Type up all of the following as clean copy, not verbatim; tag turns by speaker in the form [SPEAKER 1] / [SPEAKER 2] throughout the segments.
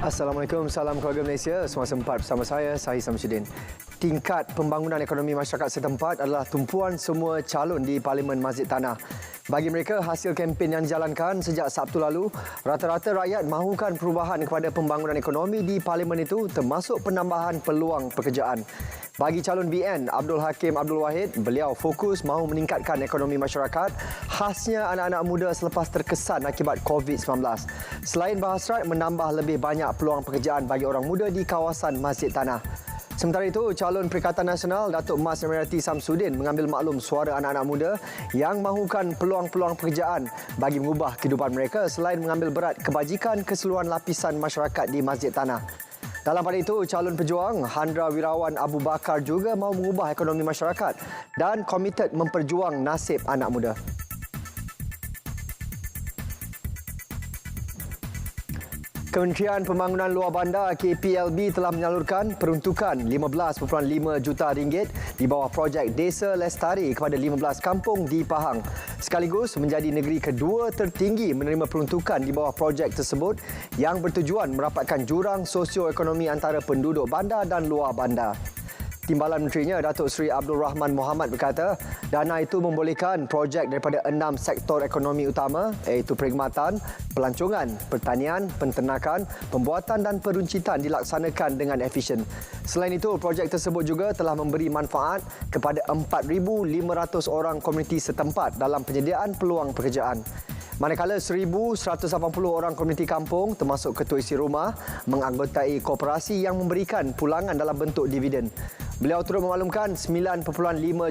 [SPEAKER 1] Assalamualaikum, salam keluarga Malaysia. Semasa empat bersama saya, Sahih Samsudin. Tingkat pembangunan ekonomi masyarakat setempat adalah tumpuan semua calon di Parlimen Masjid Tanah. Bagi mereka, hasil kempen yang dijalankan sejak Sabtu lalu, rata-rata rakyat mahukan perubahan kepada pembangunan ekonomi di Parlimen itu termasuk penambahan peluang pekerjaan. Bagi calon BN, Abdul Hakim Abdul Wahid, beliau fokus mahu meningkatkan ekonomi masyarakat, khasnya anak-anak muda selepas terkesan akibat COVID-19. Selain berhasrat menambah lebih banyak peluang pekerjaan bagi orang muda di kawasan Masjid Tanah. Sementara itu, calon Perikatan Nasional Datuk Mas Emeriti Samsudin mengambil maklum suara anak-anak muda yang mahukan peluang-peluang pekerjaan bagi mengubah kehidupan mereka selain mengambil berat kebajikan keseluruhan lapisan masyarakat di Masjid Tanah. Dalam pada itu, calon pejuang Handra Wirawan Abu Bakar juga mahu mengubah ekonomi masyarakat dan komited memperjuang nasib anak muda. Kementerian Pembangunan Luar Bandar KPLB telah menyalurkan peruntukan 15.5 juta ringgit di bawah projek Desa Lestari kepada 15 kampung di Pahang. Sekaligus menjadi negeri kedua tertinggi menerima peruntukan di bawah projek tersebut yang bertujuan merapatkan jurang sosioekonomi antara penduduk bandar dan luar bandar. Timbalan Menterinya, Datuk Seri Abdul Rahman Mohamad berkata, dana itu membolehkan projek daripada 6 sektor ekonomi utama iaitu perkhidmatan, pelancongan, pertanian, penternakan, pembuatan dan peruncitan dilaksanakan dengan efisien. Selain itu, projek tersebut juga telah memberi manfaat kepada 4,500 orang komuniti setempat dalam penyediaan peluang pekerjaan. Manakala 1,180 orang komuniti kampung termasuk ketua isi rumah menganggotai koperasi yang memberikan pulangan dalam bentuk dividen. Beliau turut memaklumkan 9.5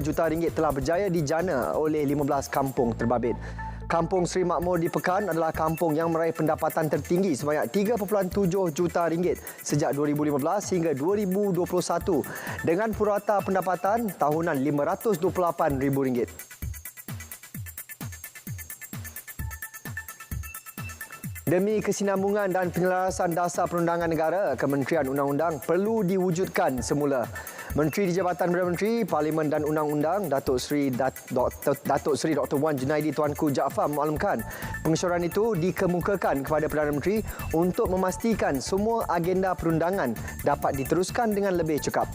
[SPEAKER 1] juta ringgit telah berjaya dijana oleh 15 kampung terbabit. Kampung Seri Makmur di Pekan adalah kampung yang meraih pendapatan tertinggi sebanyak 3.7 juta ringgit sejak 2015 hingga 2021 dengan purata pendapatan tahunan RM528,000. Demi kesinambungan dan penyelarasan dasar perundangan negara, Kementerian Undang-Undang perlu diwujudkan semula. Menteri di Jabatan Perdana Menteri, Parlimen dan Undang-Undang, Datuk Seri Dr. Wan Junaidi Tuanku Jaafar memaklumkan pengesyuaran itu dikemukakan kepada Perdana Menteri untuk memastikan semua agenda perundangan dapat diteruskan dengan lebih cekap.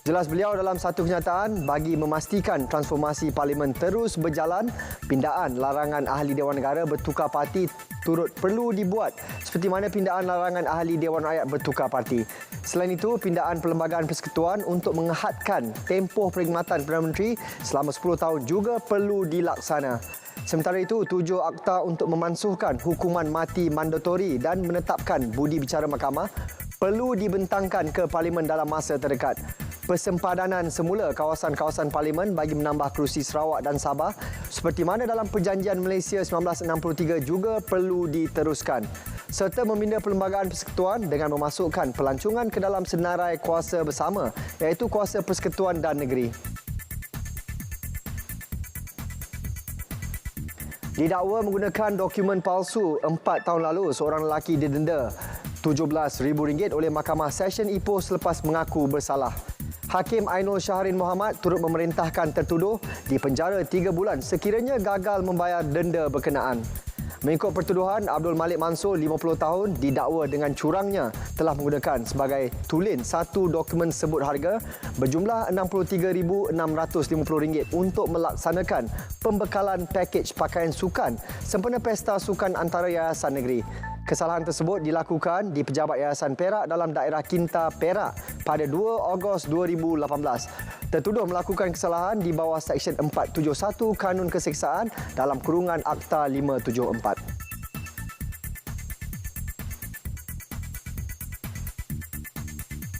[SPEAKER 1] Jelas beliau dalam satu kenyataan, bagi memastikan transformasi Parlimen terus berjalan, pindaan larangan ahli Dewan Negara bertukar parti turut perlu dibuat seperti mana pindaan larangan ahli Dewan Rakyat bertukar parti. Selain itu, pindaan Perlembagaan Persekutuan untuk menghadkan tempoh perkhidmatan Perdana Menteri selama 10 tahun juga perlu dilaksana. Sementara itu, 7 akta untuk memansuhkan hukuman mati mandatori dan menetapkan budi bicara mahkamah perlu dibentangkan ke Parlimen dalam masa terdekat. Persempadanan semula kawasan-kawasan Parlimen bagi menambah kerusi Sarawak dan Sabah seperti mana dalam Perjanjian Malaysia 1963 juga perlu diteruskan serta membina Perlembagaan Persekutuan dengan memasukkan pelancongan ke dalam senarai kuasa bersama iaitu kuasa persekutuan dan negeri. Didakwa menggunakan dokumen palsu 4 tahun lalu, seorang lelaki didenda RM17,000 oleh Mahkamah Session Ipoh selepas mengaku bersalah. Hakim Ainul Shahrin Mohamad turut memerintahkan tertuduh dipenjara 3 bulan sekiranya gagal membayar denda berkenaan. Mengikut pertuduhan, Abdul Malik Mansur, 50 tahun, didakwa dengan curangnya telah menggunakan sebagai tulen satu dokumen sebut harga berjumlah RM63,650 untuk melaksanakan pembekalan pakej pakaian sukan sempena Pesta Sukan Antara Yayasan Negeri. Kesalahan tersebut dilakukan di Pejabat Yayasan Perak dalam daerah Kinta, Perak pada 2 Ogos 2018. Tertuduh melakukan kesalahan di bawah Seksyen 471 Kanun Keseksaan dalam kurungan Akta 574.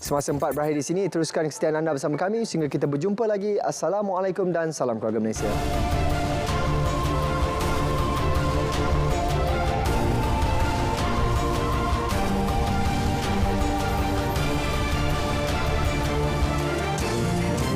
[SPEAKER 1] Semasa empat berakhir di sini, teruskan kesetiaan anda bersama kami sehingga kita berjumpa lagi. Assalamualaikum dan salam keluarga Malaysia.